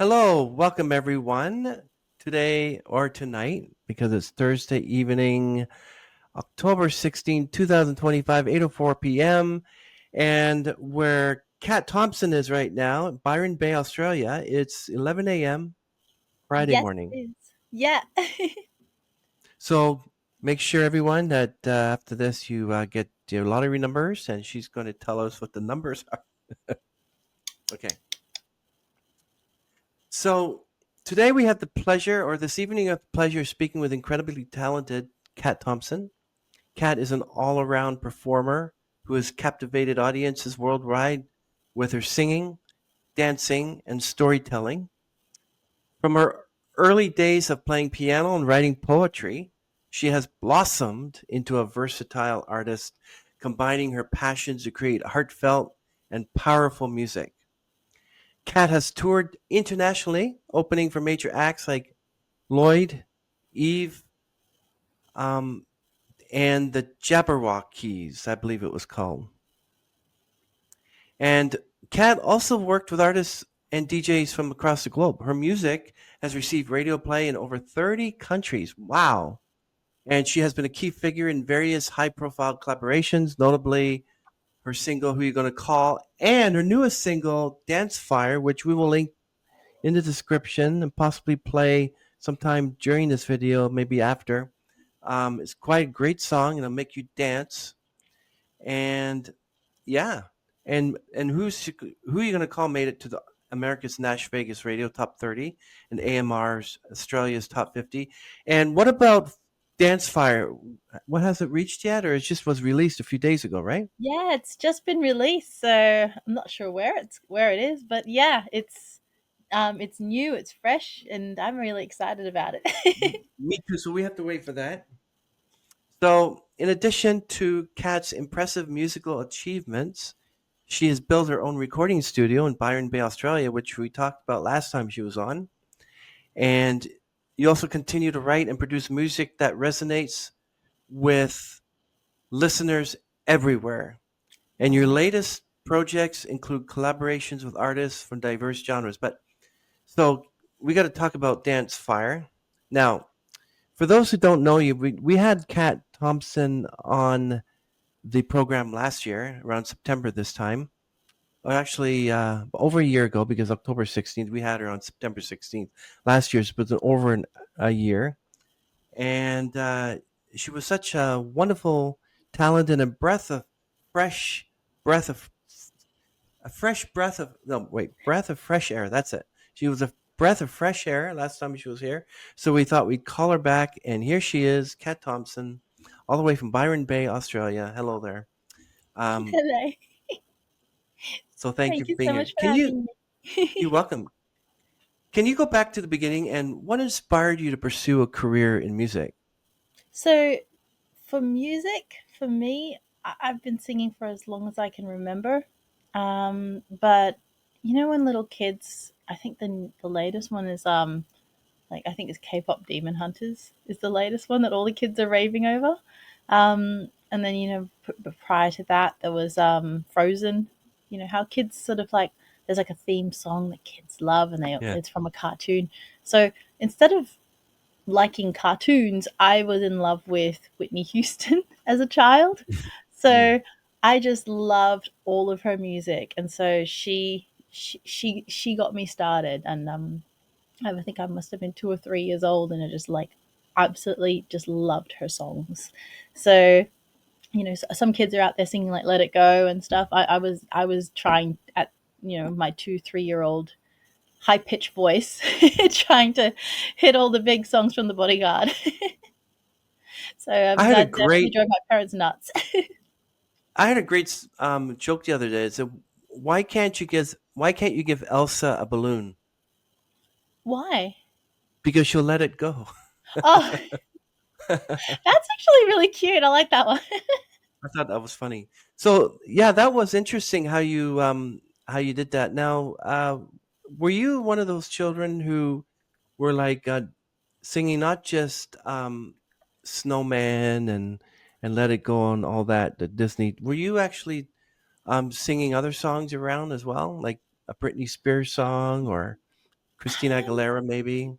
Hello, welcome everyone. Today or tonight, because it's Thursday evening, October 16th, 2025, 8:04 p.m. And where Kat Thompson is right now, Byron Bay, Australia, it's 11 a.m. Friday Yes, morning. it is. Yeah. So make sure, everyone, that after this you get your lottery numbers, and she's going to tell us what the numbers are. Okay. So today we have the pleasure, or this evening, of the pleasure of speaking with incredibly talented Kat Thompson. Kat is an all around performer who has captivated audiences worldwide with her singing, dancing, and storytelling. From her early days of playing piano and writing poetry, she has blossomed into a versatile artist, combining her passions to create heartfelt and powerful music. Kat has toured internationally, opening for major acts like Lloyd, Eve, um, and the Jabberwockies, I believe it was called. And Kat also worked with artists and DJs from across the globe. Her music has received radio play in over 30 countries. Wow. And she has been a key figure in various high profile collaborations, notably her single, Who You Gonna Call, and her newest single, Dance Fire, which we will link in the description and possibly play sometime during this video, maybe after. It's quite a great song, and it'll make you dance. And yeah, and who are you gonna call made it to the America's Nash Vegas Radio Top 30 and AMR's Australia's Top 50. And what about Dance Fire? What has it reached yet, or it just was released a few days ago, right? Yeah, it's just been released, so I'm not sure where it is, but yeah, it's new, it's fresh, and I'm really excited about it. Me too. So we have to wait for that. So, in addition to Kat's impressive musical achievements, she has built her own recording studio in Byron Bay, Australia, which we talked about last time she was on. And you also continue to write and produce music that resonates with listeners everywhere. And your Oh. latest projects include collaborations with artists from diverse genres. But so we got to talk about Dance Fire. Now, for those who don't know you, we had Kat Thompson on the program last year around September this time. Well, actually, over a year ago, because October 16th, we had her on September 16th. Last year's was a year. And she was such a wonderful talent and fresh breath of a fresh breath of no wait breath of fresh air. That's it. She was a breath of fresh air last time she was here, so we thought we'd call her back, and here she is, Kat Thompson, all the way from Byron Bay, Australia. Hello there. Um, Hello. so thank you Thank for you being so here. much for having You're me. welcome. Can you go back to the beginning and what inspired you to pursue a career in music? So, for music, for me, I've been singing for as long as I can remember. But when little kids, I think the latest one is like I think it's K-pop Demon Hunters is the latest one that all the kids are raving over. And then prior to that there was Frozen. You know how kids sort of like there's like a theme song that kids love and Yeah. it's from a cartoon. So instead of liking cartoons, I was in love with Whitney Houston as a child. Mm. So I just loved all of her music, and so she got me started. And I think I must have been 2 or 3 years old, and I just like absolutely just loved her songs. So some kids are out there singing like "Let It Go" and stuff. I was trying at my 2 3 year old high pitched voice, trying to hit all the big songs from the Bodyguard. So I had a that definitely great drove my parents nuts. I had a great joke the other day. It said, why can't you give Elsa a balloon? Why? Because she'll let it go. Oh, that's actually really cute. I like that one. I thought that was funny. So yeah, that was interesting how you did that. Now, were you one of those children who were like singing not just Snowman and Let It Go and all that, the Disney? Were you actually singing other songs around as well, like a Britney Spears song or Christina Aguilera, maybe.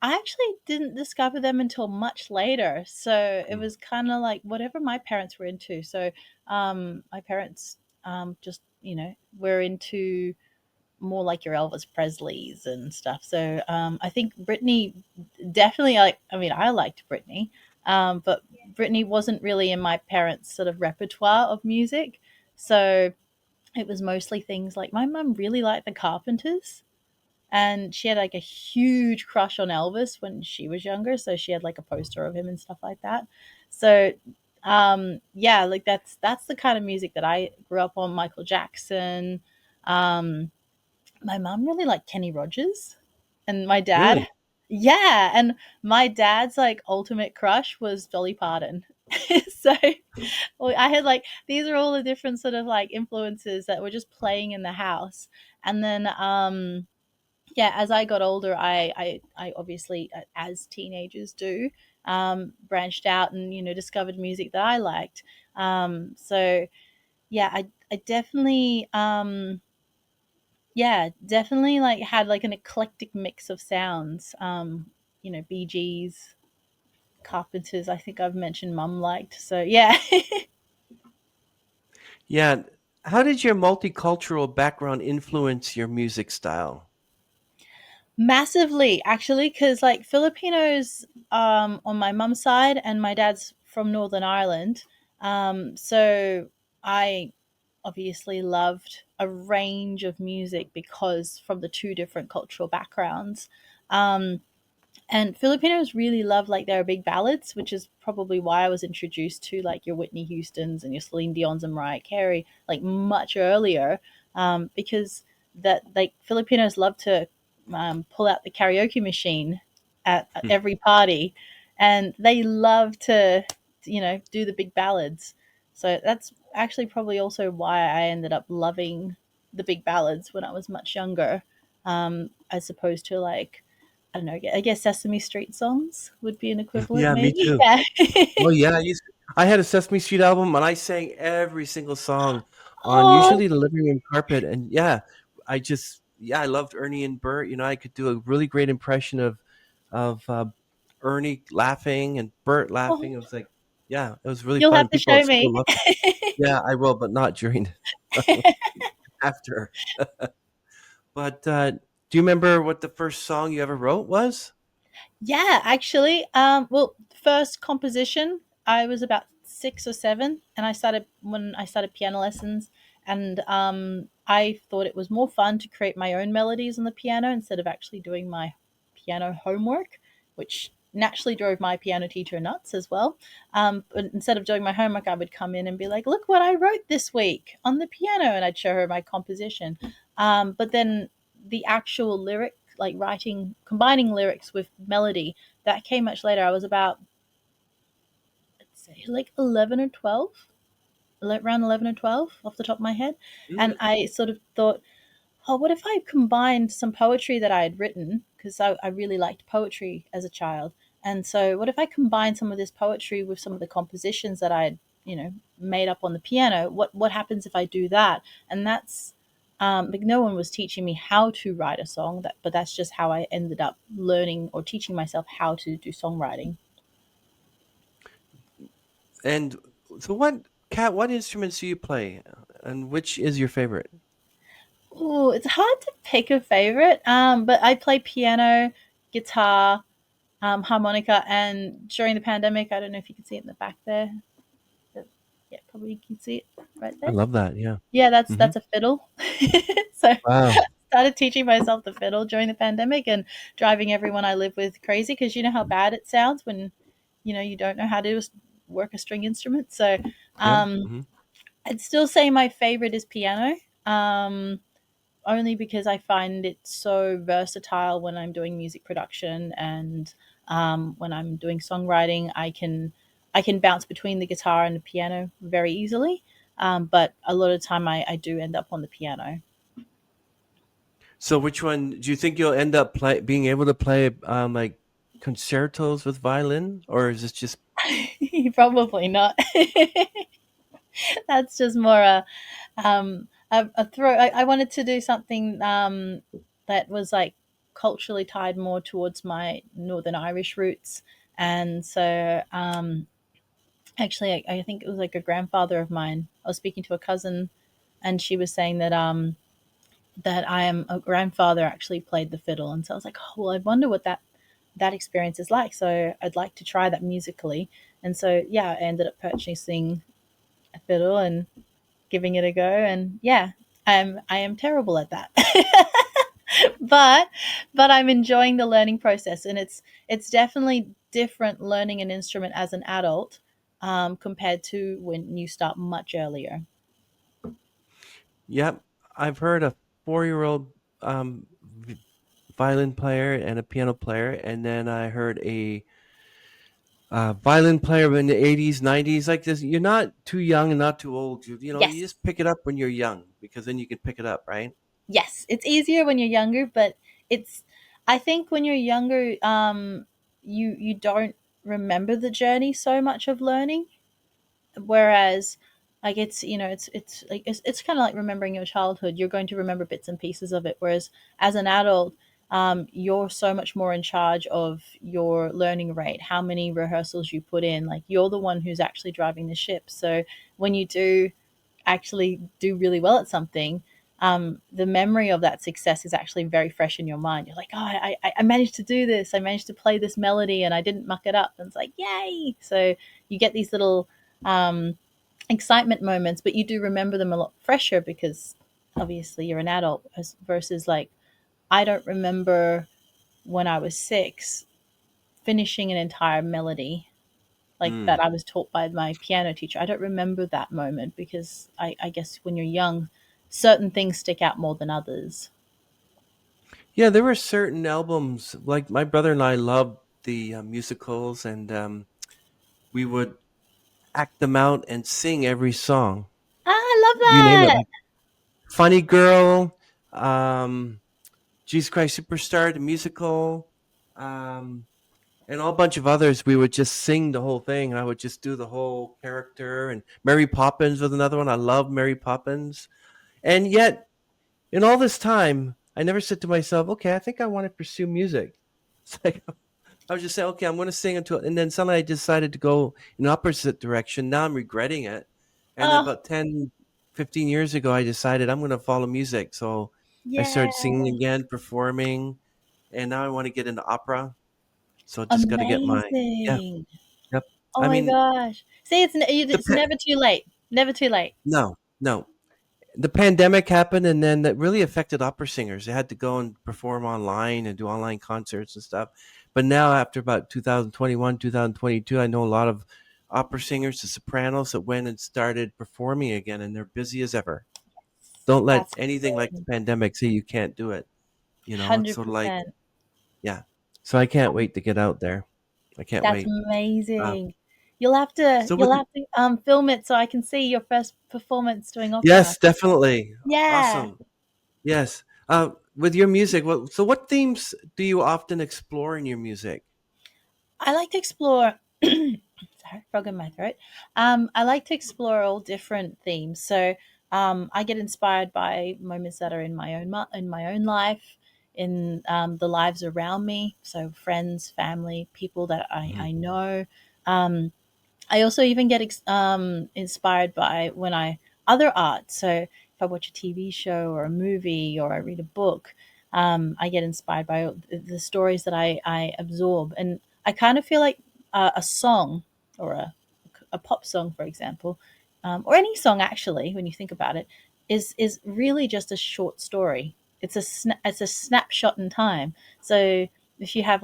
I actually didn't discover them until much later. So it Mm. was kind of like whatever my parents were into. So my parents just, were into more like your Elvis Presleys and stuff. So I think Britney definitely, like, I mean, I liked Britney, but Britney wasn't really in my parents' sort of repertoire of music. So it was mostly things like my mum really liked the Carpenters, and she had like a huge crush on Elvis when she was younger, so she had like a poster of him and stuff like that. So yeah, like that's the kind of music that I grew up on. Michael Jackson. um my mom really liked Kenny Rogers, and my dad, Really? yeah, and my dad's like ultimate crush was Dolly Parton. So well, I had like these are all the different sort of like influences that were just playing in the house. And then yeah, as I got older, I obviously, as teenagers do, branched out and discovered music that I liked. So yeah, I definitely yeah, definitely like had like an eclectic mix of sounds. Bee Gees, Carpenters. I think I've mentioned Mum liked. So yeah. Yeah. How did your multicultural background influence your music style? Massively, actually, because like Filipinos on my mum's side, and my dad's from Northern Ireland. So I obviously loved a range of music because from the two different cultural backgrounds. Um, and Filipinos really love like their big ballads, which is probably why I was introduced to like your Whitney Houston's and your Celine Dion's and Mariah Carey like much earlier, because that like Filipinos love to pull out the karaoke machine at Hmm. every party, and they love to do the big ballads. So that's actually probably also why I ended up loving the big ballads when I was much younger, as opposed to like I don't know. I guess Sesame Street songs would be an equivalent, Yeah, me maybe. too. Yeah. Oh yeah, I had a Sesame Street album and I sang every single song on Oh, usually the living room carpet. And yeah, I loved Ernie and Bert. I could do a really great impression of Ernie laughing and Bert laughing. It oh, was like, yeah, it was really you'll fun. have to People at show school me. loved it. Yeah, I will, but not during after. But do you remember what the first song you ever wrote was? Yeah, actually. Well, first composition, I was about 6 or 7, and I started when I started piano lessons, and I thought it was more fun to create my own melodies on the piano instead of actually doing my piano homework, which naturally drove my piano teacher nuts as well. But instead of doing my homework, I would come in and be like, "Look what I wrote this week on the piano," and I'd show her my composition. But then the actual lyric, like writing, combining lyrics with melody, that came much later. I was about, let's say, like 11 or 12, around 11 or 12 off the top of my head. And Mm. I sort of thought, oh, what if I combined some poetry that I had written? Because I really liked poetry as a child. And so, what if I combined some of this poetry with some of the compositions that I had, made up on the piano? What happens if I do that? And that's like no one was teaching me how to write a song, but that's just how I ended up learning or teaching myself how to do songwriting. And so, what instruments do you play, and which is your favorite? Oh, it's hard to pick a favorite. But I play piano, guitar, harmonica, and during the pandemic, I don't know if you can see it in the back there. But yeah, probably you can see it right I there. love that. Yeah. Yeah, Hmm. that's a fiddle. So Wow. started teaching myself the fiddle during the pandemic and driving everyone I live with crazy because you know how bad it sounds when you don't know how to work a string instrument. So Yeah. um, Hmm. I'd still say my favorite is piano. Only because I find it so versatile when I'm doing music production, and when I'm doing songwriting, I can bounce between the guitar and the piano very easily. But a lot of the time, I do end up on the piano. So, which one do you think you'll end up being able to play, like concertos with violin, or is this just Probably not. That's just more a throw. I wanted to do something that was like culturally tied more towards my Northern Irish roots. And so, actually, I think it was like a grandfather of mine. I was speaking to a cousin, and she was saying that that I am a grandfather actually played the fiddle, and so I was like, oh well, I wonder what that experience is like. So I'd like to try that musically, and so yeah, I ended up purchasing a fiddle and giving it a go, and yeah, I am terrible at that. but but I'm enjoying the learning process, and it's definitely different learning an instrument as an adult, compared to when you start much earlier. Yep, I've heard a 4-year-old violin player and a piano player, and then I heard a violin player in the 80s, 90s. Like this, you're not too young and not too old. You Yes, just pick it up when you're young because then you can pick it up, right? yes, it's easier when you're younger, but it's I think when you're younger, you don't remember the journey so much of learning, whereas like it's like it's kind of like remembering your childhood. You're going to remember bits and pieces of it, whereas as an adult, you're so much more in charge of your learning rate, how many rehearsals you put in. Like you're the one who's actually driving the ship. So when you do actually do really well at something, the memory of that success is actually very fresh in your mind. You're like, oh, I managed to do this. I managed to play this melody and I didn't muck it up. And it's like, yay. So you get these little um, excitement moments, but you do remember them a lot fresher because obviously you're an adult versus like, I don't remember when I was 6 finishing an entire melody like Mm. that I was taught by my piano teacher. I don't remember that moment because I guess when you're young, certain things stick out more than others. Yeah, there were certain albums like my brother and I loved the musicals, and we would act them out and sing every song. Ah, I love You name it, that. like Funny Girl, um, Jesus Christ Superstar, the musical, um, and a whole bunch of others. We would just sing the whole thing. I would just do the whole character. And Mary Poppins was another one. I love Mary Poppins. And yet, in all this time, I never said to myself, "Okay, I think I want to pursue music." It's like I was just saying, "Okay, I'm going to sing until," and then suddenly I decided to go in opposite direction. Now I'm regretting it. And then Oh, about 10, 15 years ago, I decided I'm going to follow music. So I yeah. started singing again, performing, and now I want to get into opera. So just got to get my yeah, Amazing. yep. Oh I my mean, gosh. See, the it's never too late. Never too late. no, no. The pandemic happened, and then that really affected opera singers. They had to go and perform online and do online concerts and stuff. But now, after about 2021, 2022, I know a lot of opera singers, the sopranos, that went and started performing again, and they're busy as ever. Don't let That's anything like the pandemic say you can't do it. It's sort of like, 100%. yeah. So I can't wait to get out there. I can't That's wait. Um, amazing. You'll have to so with you'll have to film it so I can see your first performance doing opera. yes, definitely Yeah. awesome. Yes. With your music, what themes do you often explore in your music? I like to explore sorry, frog in my throat. I like to explore all different themes. So I get inspired by moments that are in my own in my own life, in the lives around me. So friends, family, people that Mhm. I know. Um, I also even get inspired by when I other art. So if I watch a TV show or a movie or I read a book, I get inspired by the stories that I absorb, and I kind of feel like a song or a pop song, for example, or any song actually, when you think about it, is really just a short story. It's a snapshot in time. So if you have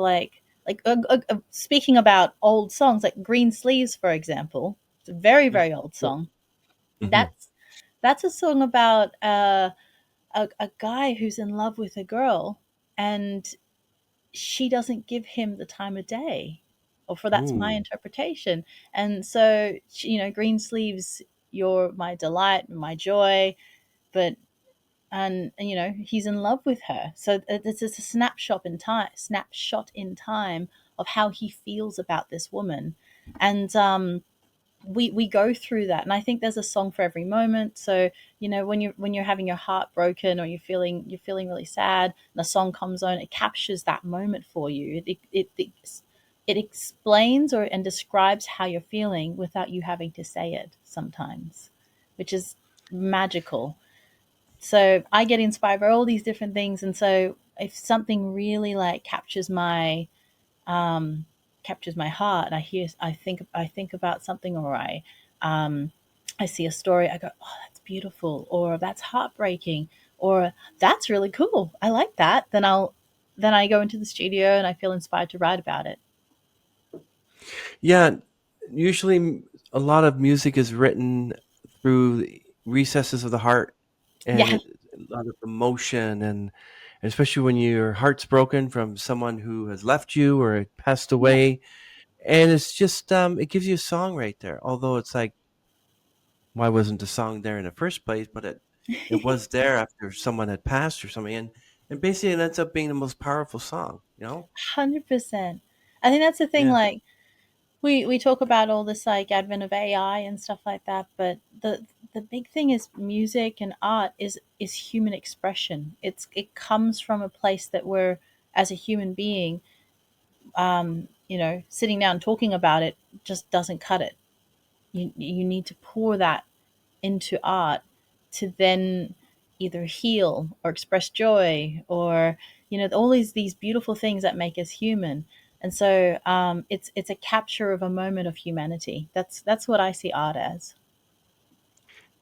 speaking about old songs like Green Sleeves, for example, it's a very Mm. very old Yep. song. Mhm. That's a song about a guy who's in love with a girl, and she doesn't give him the time of day, or for that's my Ooh. interpretation. And so, Green Sleeves, you're my delight, my joy, but and he's in love with her. So this is a snapshot in time of how he feels about this woman, and we go through that, and I think there's a song for every moment. So when you're having your heart broken, or you're feeling really sad, and a song comes on, it captures that moment for you. It explains or and describes how you're feeling without you having to say it sometimes, which is magical. So I get inspired by all these different things, and so if something really like um, captures my heart. I think about something, or um, I see a story. I go, oh, that's beautiful, or that's heartbreaking, or that's really cool. I like that. Then I go into the studio and I feel inspired to write about it. Yeah, usually a lot of music is written through the recesses of the heart, and Yeah, a lot of emotion, and especially when your heart's broken from someone who has left you or passed yeah, away, and it's just it gives you a song right there. Although it's like, why wasn't the song there in the first place? But it was there after someone had passed or something, and basically it ends up being the most powerful song. You know? 100%. I think that's the thing. Yeah. Like we talk about all this like advent of AI and stuff like that, but the big thing is music and art is human expression. It comes from a place that we're, as a human being, sitting down talking about it just doesn't cut it. You need to pour that into art to then either heal or express joy, or all these beautiful things that make us human. And so it's a capture of a moment of humanity. That's what I see art as.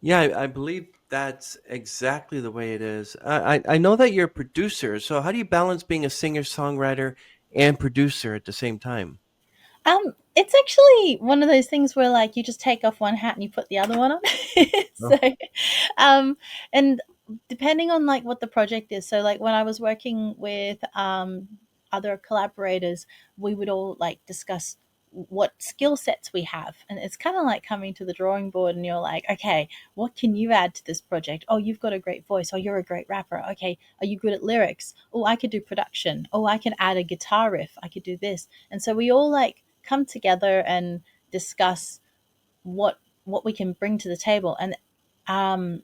Yeah, I believe that's exactly the way it is. I know that you're a producer, so how do you balance being a singer songwriter and producer at the same time? It's actually one of those things where like you just take off one hat and you put the other one on. Oh, So, um, and depending on like what the project is. So like when I was working with other collaborators, we would all like discuss what skill sets we have, and it's kind of like coming to the drawing board and you're like, okay, what can you add to this project? Oh, you've got a great voice. Oh, you're a great rapper. Okay, are you good at lyrics? Oh, I could do production. Oh, I can add a guitar riff. I could do this. And so we all like come together and discuss what we can bring to the table. And um,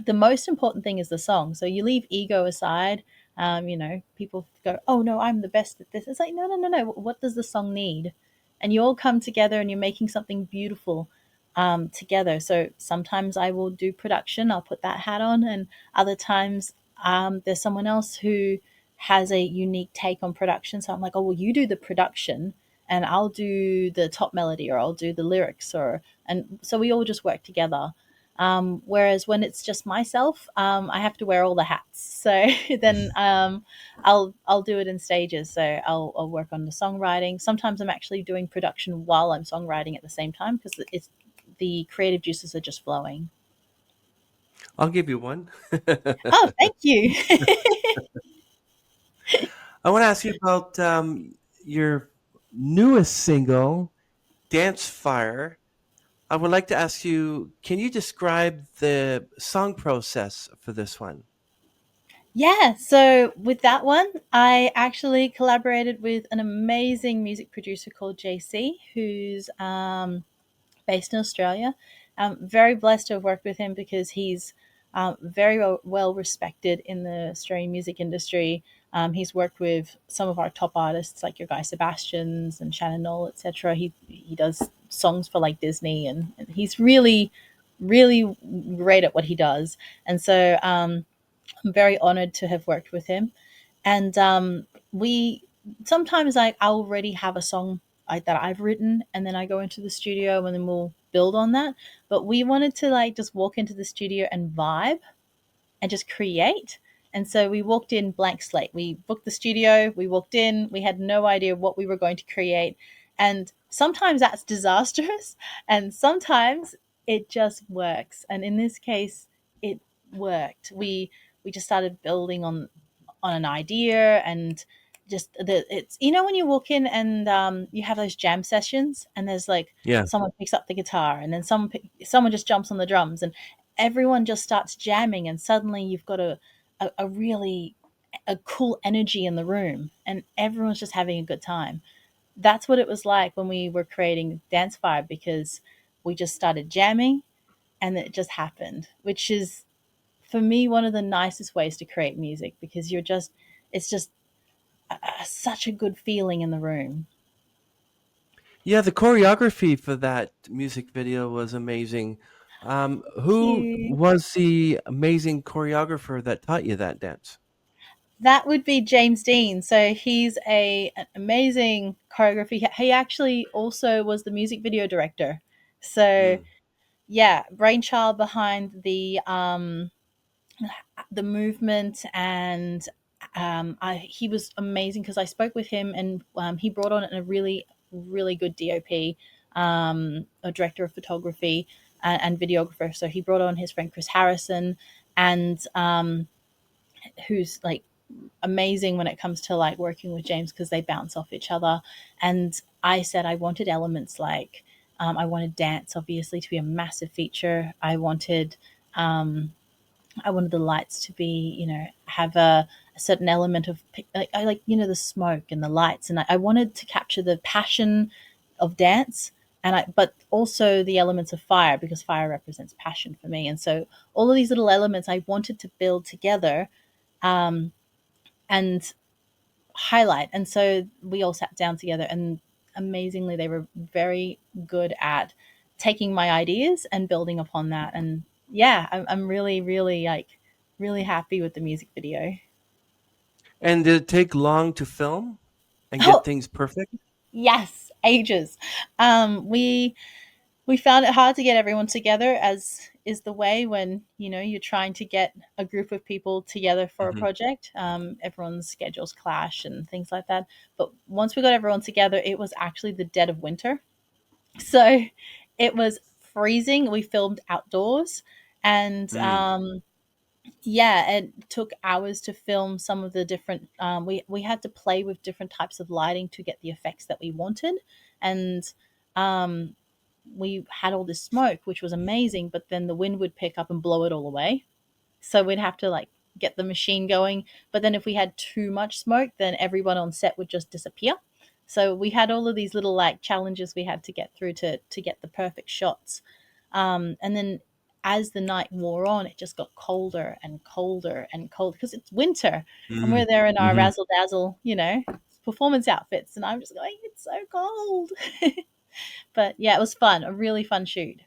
the most important thing is the song. So you leave ego aside. People go, "Oh no, I'm the best at this." It's like, no, no, no, no. What does the song need? And you all come together and you're making something beautiful together. So sometimes I will do production. I'll put that hat on, and other times there's someone else who has a unique take on production. So I'm like, "Oh, well, you do the production." And I'll do the top melody, or I'll do the lyrics, and so we all just work together. Whereas when it's just myself, I have to wear all the hats. So then I'll do it in stages. So I'll work on the songwriting. Sometimes I'm actually doing production while I'm songwriting at the same time, because it's the creative juices are just flowing. I'll give you one. Oh, thank you. I want to ask you about your newest single, Dance Fire. I would like to ask you, can you describe the song process for this one? Yeah, so with that one, I actually collaborated with an amazing music producer called JC, who's based in Australia. I'm very blessed to have worked with him because he's very well respected in the Australian music industry. He's worked with some of our top artists like your Guy Sebastians and Shannon Knoll, etc. He does songs for like Disney, and he's really great at what he does. And so I'm very honored to have worked with him. And we sometimes I already have a song that I've written, and then I go into the studio and then we'll build on that. But we wanted to like just walk into the studio and vibe and just create. And so we walked in blank slate. We booked the studio, we walked in, we had no idea what we were going to create. And sometimes that's disastrous, and sometimes it just works. And in this case, it worked. We just started building on an idea, and just it's when you walk in and you have those jam sessions, and there's like Yeah. someone picks up the guitar, and then someone just jumps on the drums, and everyone just starts jamming, and suddenly you've got a really a cool energy in the room, and everyone's just having a good time. That's what it was like when we were creating Dance Vibe, because we just started jamming, and it just happened, which is for me one of the nicest ways to create music, because it's just such a good feeling in the room. Yeah, the choreography for that music video was amazing. Thank Who you. was the amazing choreographer that taught you that dance? That would be James Dean. So he's an amazing choreographer. He actually also was the music video director. So Mm, yeah, brainchild behind the movement, and he was amazing because I spoke with him, and he brought on a really good DOP, a director of photography and videographer. So he brought on his friend Chris Harrison, and who's like amazing when it comes to like working with James, because they bounce off each other. And I said I wanted elements like I wanted dance obviously to be a massive feature. Um, I wanted the lights to be, have a certain element of like, I like, the smoke and the lights, and I wanted to capture the passion of dance, but also the elements of fire, because fire represents passion for me. And so all of these little elements I wanted to build together, um, and highlight. And so we all sat down together, and amazingly, they were very good at taking my ideas and building upon that. And yeah, I'm really, really like really happy with the music video. and did it take long to film and get Oh things perfect? yes, ages. We found it hard to get everyone together, as is the way when you're trying to get a group of people together for a Mhm. project. Everyone's schedules clash and things like that. But once we got everyone together, it was actually the dead of winter, so it was freezing. We filmed outdoors, and Mm, yeah, it took hours to film some of the different. We had to play with different types of lighting to get the effects that we wanted, and um, we had all this smoke, which was amazing. But then the wind would pick up and blow it all away. So we'd have to like get the machine going. But then if we had too much smoke, then everyone on set would just disappear. So we had all of these little like challenges we had to get through to get the perfect shots. And then as the night wore on, it just got colder and colder and colder because it's winter, and we're mm, there in our mhm. razzle dazzle, performance outfits, and I'm just going, it's so cold. But yeah, it was fun, a really fun shoot.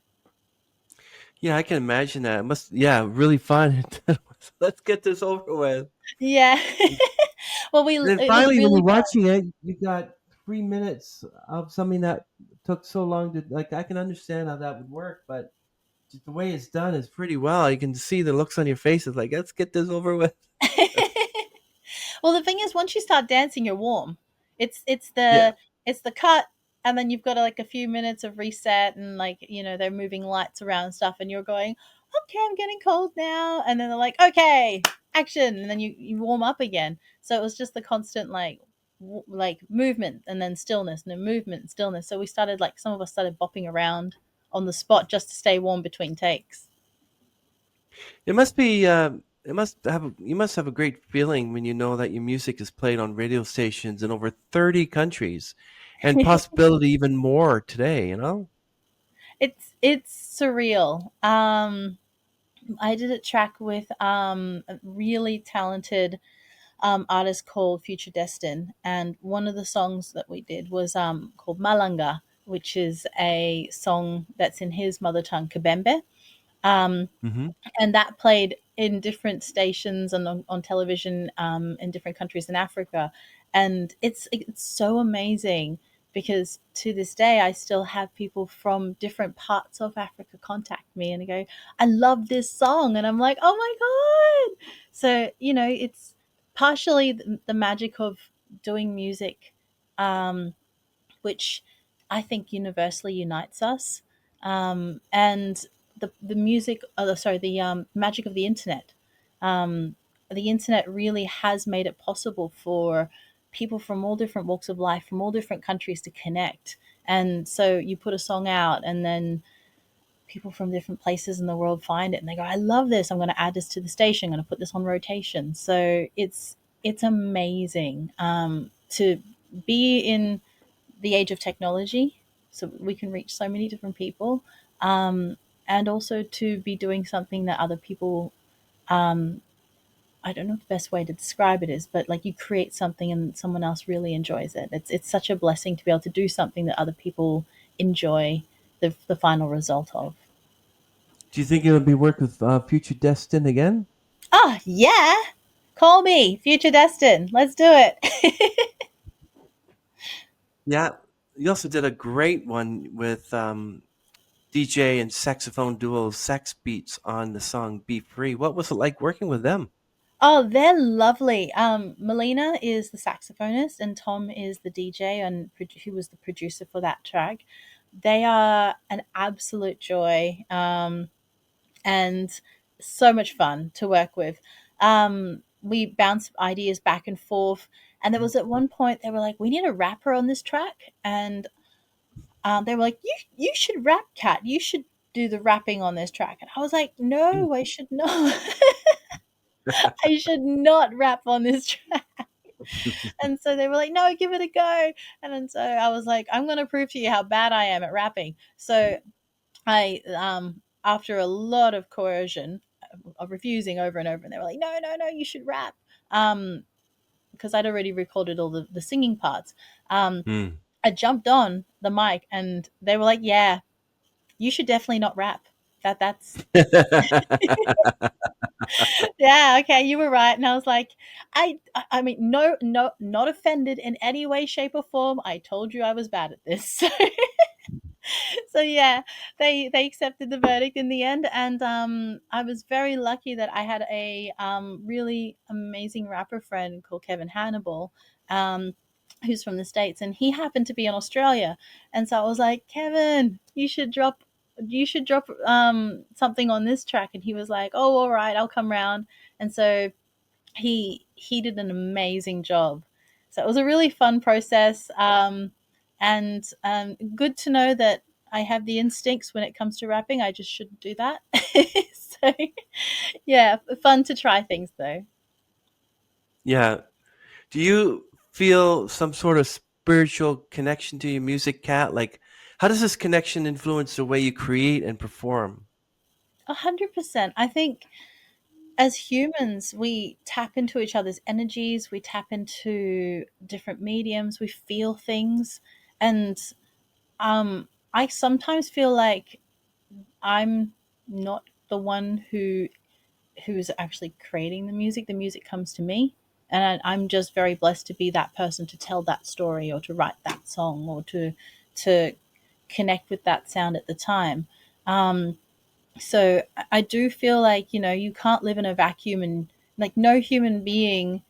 Yeah, I can imagine that. It must, yeah, really fun. Let's get this over with. Yeah. Well, Then it was finally, when you're really fun. watching it, you got 3 minutes of something that took so long to like. I can understand how that would work, but just the way it's done is pretty well. You can see the looks on your faces, like let's get this over with. Well, the thing is, once you start dancing, you're warm. It's it's Yeah. the it's the cut, and then you've got like a few minutes of reset, and like they're moving lights around and stuff, and you're going, okay, I'm getting cold now, and then they're like, okay, action, and then you warm up again. So it was just the constant like like movement, and then stillness, and then movement and stillness. So we started like some of us started bopping around on the spot just to stay warm between takes. It must be. It must have. You must have a great feeling when you know that your music is played on radio stations in over 30 countries, and possibility even more today. You know. It's surreal. I did a track with a really talented artist called Future Destin, and one of the songs that we did was called Malanga, which is a song that's in his mother tongue, Kabembe. Um, Hmm. and that played in different stations and on television in different countries in Africa, and it's so amazing because to this day I still have people from different parts of Africa contact me and they go, "I love this song," and I'm like, "Oh my god!" So it's partially the magic of doing music, which I think universally unites us. And the music, sorry, the magic of the internet. Um, the internet really has made it possible for people from all different walks of life, from all different countries to connect. And so you put a song out, and then people from different places in the world find it, and they go, "I love this. I'm going to add this to the station. I'm going to put this on rotation." So it's amazing to be in the age of technology, so we can reach so many different people, and also to be doing something that other people, um, I don't know what the best way to describe it is, but like you create something and someone else really enjoys it. It's such a blessing to be able to do something that other people enjoy the final result of. Do you think it'll be work with Future Destin again? Oh yeah, call me, future destined. Let's do it. Yeah. You also did a great one with DJ and saxophone duo Sex Beats on the song Be Free. What was it like working with them? Oh, they're lovely. Melina is the saxophonist, and Tom is the DJ, and who was the producer for that track. They are an absolute joy, and so much fun to work with. We bounce ideas back and forth, and there was at one point they were like, "We need a rapper on this track," and they were like, "You should rap, Cat. You should do the rapping on this track." And I was like, "No, I should not. I should not rap on this track." And so they were like, "No, give it a go." And then so I was like, "I'm going to prove to you how bad I am at rapping." So I, after a lot of coercion, of refusing over and over, and they were like, "No, no, no, you should rap." Um, because I'd already recorded all the singing parts. Um, Hmm. I jumped on the mic, and they were like, "Yeah, you should definitely not rap. That's yeah, okay, you were right." And I was like, I mean, no, no, not offended in any way, shape, or form. I told you I was bad at this." So yeah, they accepted the verdict in the end, and I was very lucky that I had a really amazing rapper friend called Kevin Hannibal, um, who's from the States, and he happened to be in Australia, and so I was like, "Kevin, you should drop something on this track," and he was like, "Oh, all right, I'll come round." And so he did an amazing job. So it was a really fun process, and good to know that I have the instincts when it comes to rapping. I just shouldn't do that. So yeah, fun to try things though. Yeah. Do you feel some sort of spiritual connection to your music, Kat? Like, how does this connection influence the way you create and perform? 100%. I think as humans, we tap into each other's energies. We tap into different mediums. We feel things, and I sometimes feel like I'm not the one who's actually creating the music. The music comes to me, and I'm just very blessed to be that person to tell that story or to write that song or to connect with that sound at the time. Um, so I do feel like you can't live in a vacuum, and like no human being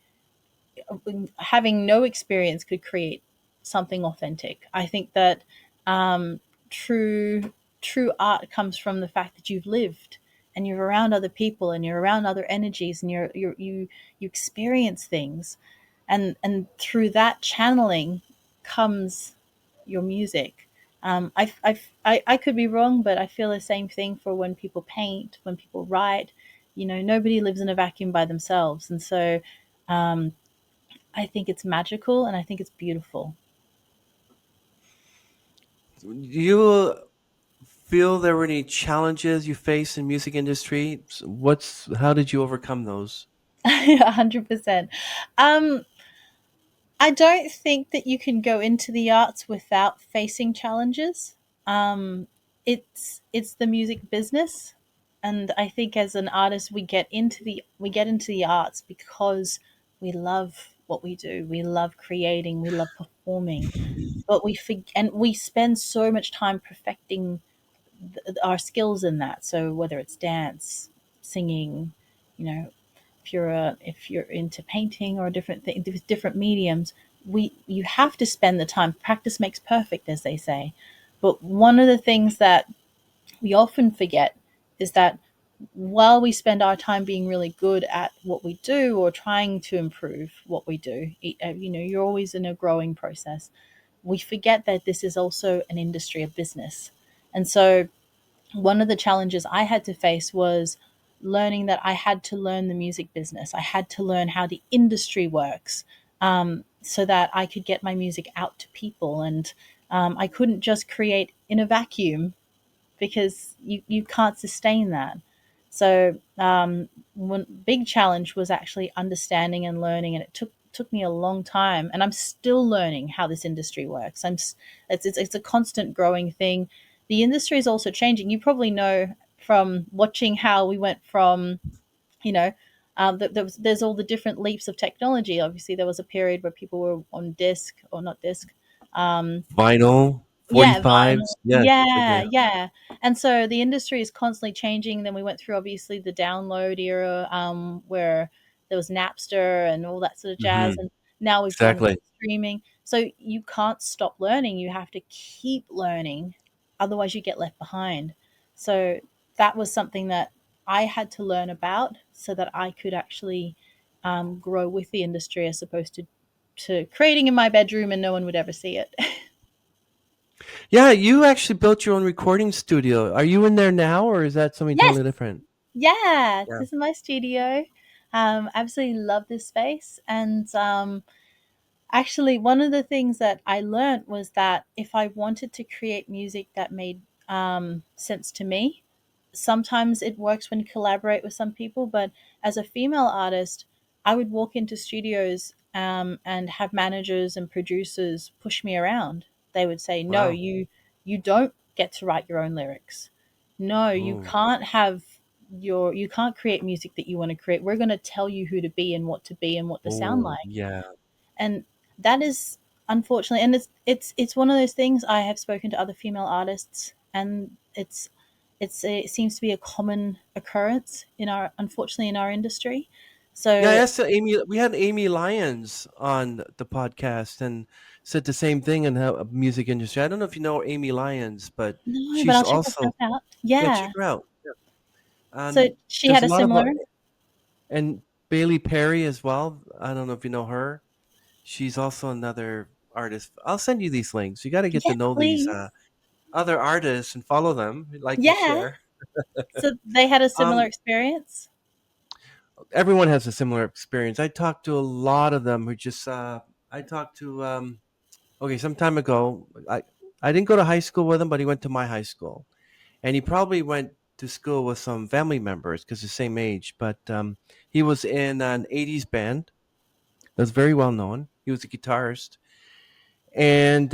having no experience could create something authentic. I think that um, true true art comes from the fact that you've lived and you're around other people and you're around other energies and you experience things, and through that channeling comes your music. I could be wrong, but I feel the same thing for when people paint, when people write. Nobody lives in a vacuum by themselves, and so um, I think it's magical and I think it's beautiful. Do you feel there were any challenges you faced in music industry? How did you overcome those? 100%. Um, I don't think that you can go into the arts without facing challenges. Um, it's the music business, and I think as an artist, we get into the arts because we love what we do. We love creating. We love performing, but we spend so much time perfecting our skills in that. So whether it's dance, singing, you know, if you're into painting or different mediums, we you have to spend the time. Practice makes perfect, as they say. But one of the things that we often forget is that while we spend our time being really good at what we do or trying to improve what we do, you're always in a growing process. We forget that this is also an industry, a business. And so one of the challenges I had to face was learning that I had to learn the music business. I had to learn how the industry works, so that I could get my music out to people. And I couldn't just create in a vacuum because you can't sustain that. So one big challenge was actually understanding and learning, and it took me a long time, and I'm still learning how this industry works. It's a constant growing thing. The industry is also changing. You probably know from watching how we went from, you know, there's all the different leaps of technology. Obviously, there was a period where people were on disc or not disc. Um, Vinyl, yeah, vinyl. 45s. Yes. Yeah, Yeah. yeah. And so the industry is constantly changing. Then we went through obviously the download era, where there was Napster and all that sort of jazz, Hmm. and now we've gone into Exactly. streaming. So you can't stop learning. You have to keep learning, otherwise you get left behind. So that was something that I had to learn about so that I could actually grow with the industry, as opposed to creating in my bedroom and no one would ever see it. Yeah, you actually built your own recording studio. Are you in there now, or is that something Yes. totally different? Yeah, Yeah. this is my studio. Absolutely love this space. And actually, one of the things that I learned was that if I wanted to create music that made sense to me, sometimes it works when you collaborate with some people. But as a female artist, I would walk into studios and have managers and producers push me around. They would say, "No, Wow. you don't get to write your own lyrics. No, you Ooh. can't have you can't create music that you want to create. We're going to tell you who to be and what to be and what to sound Oh, like." yeah. And that is unfortunately, and it's one of those things. I have spoken to other female artists, and it seems to be a common occurrence in our, unfortunately, in our industry. Yeah, I So asked Amy. We had Amy Lyons on the podcast and said the same thing in the music industry. I don't know if you know Amy Lyons, but no, but she's I'll check her also stuff out. yeah, check Yeah. her out. So And she there's had a a lot of similar. and Bailey Perry as well. I don't know if you know her. She's also another artist. I'll send you these links. You got to get to Yes, know these please. other artists and follow them. Like and Yeah. share. So they had a similar Um, experience. Everyone has a similar experience. I talked to a lot of them who just. I talked to okay, some time ago. I didn't go to high school with him, but he went to my high school, and he probably went to school with some family members because the same age. But he was in an '80s band that's very well known. He was a guitarist, and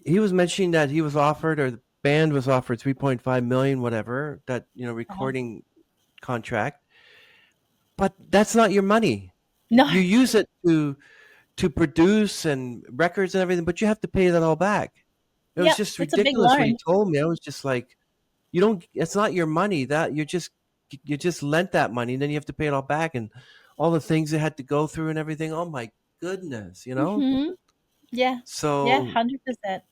he was mentioning that he was offered, or the band was offered, 3.5 million, whatever that Uh-huh. recording contract. But that's not your money. No. You use it to produce and records and everything, but you have to pay that all back. It was Yep. just It's a big ridiculous what he loan. told me. I was just like, you don't. It's not your money. That you just lent that money, and then you have to pay it all back, and all the things they had to go through and everything. Oh my goodness. Mm-hmm. Yeah. Yeah. So 100%.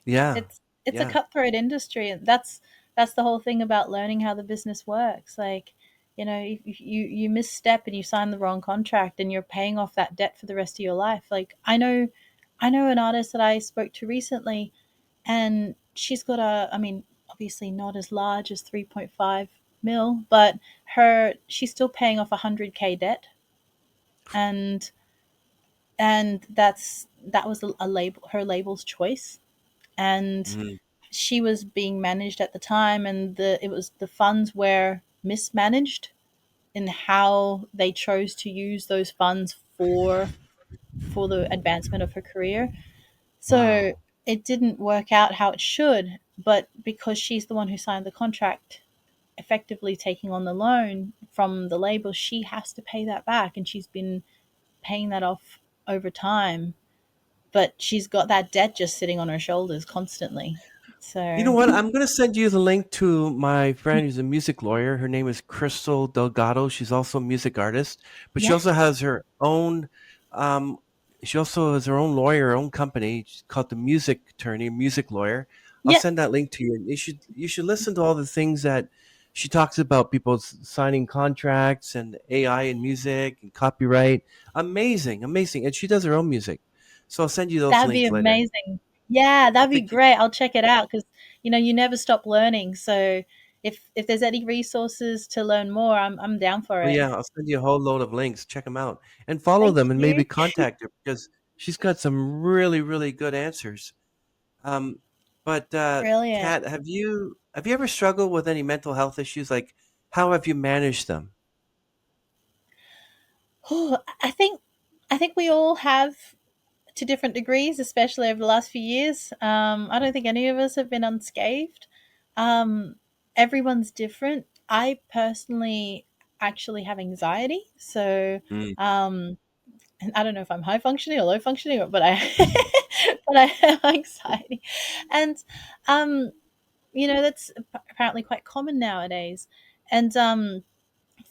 yeah, It's a yeah. cutthroat industry, and that's the whole thing about learning how the business works. Like, if you misstep and you sign the wrong contract, and you're paying off that debt for the rest of your life. Like, I know an artist that I spoke to recently, and she's got I mean, obviously not as large as 3.5 mil, but her she's still paying off 100K debt. And and that was a label, her label's choice. And Mm. she was being managed at the time, and the funds were mismanaged in how they chose to use those funds for the advancement of her career. So Wow. it didn't work out how it should, but because she's the one who signed the contract, effectively taking on the loan from the label, she has to pay that back, and she's been paying that off over time. But she's got that debt just sitting on her shoulders constantly. You know So what? I'm gonna send you the link to my friend who's a music lawyer. Her name is Crystal Delgado. She's also a music artist, but she yeah, also has her own. Um, she also has her own lawyer, her own company. She's called the Music Attorney, Music Lawyer. I'll yeah, send that link to you. And you should listen to all the things that she talks about. People signing contracts and AI and music and copyright. Amazing, amazing. And she does her own music. So I'll send you those that'd be links later. amazing. Yeah, I that'd be think great. I'll check it out because you never stop learning. So if there's any resources to learn more, I'm down for Oh it. yeah, I'll send you a whole load of links. Check them out and follow Thank them and maybe you. contact her because she's got some really, really good answers. Um, But Brilliant. Kat, have you ever struggled with any mental health issues? Like, how have you managed them? Oh, I think we all have to different degrees, especially over the last few years. I don't think any of us have been unscathed. Um, Everyone's different. I personally actually have anxiety, so Mm, um, and I don't know if I'm high functioning or low functioning, but I but I have anxiety, and um, that's apparently quite common nowadays. And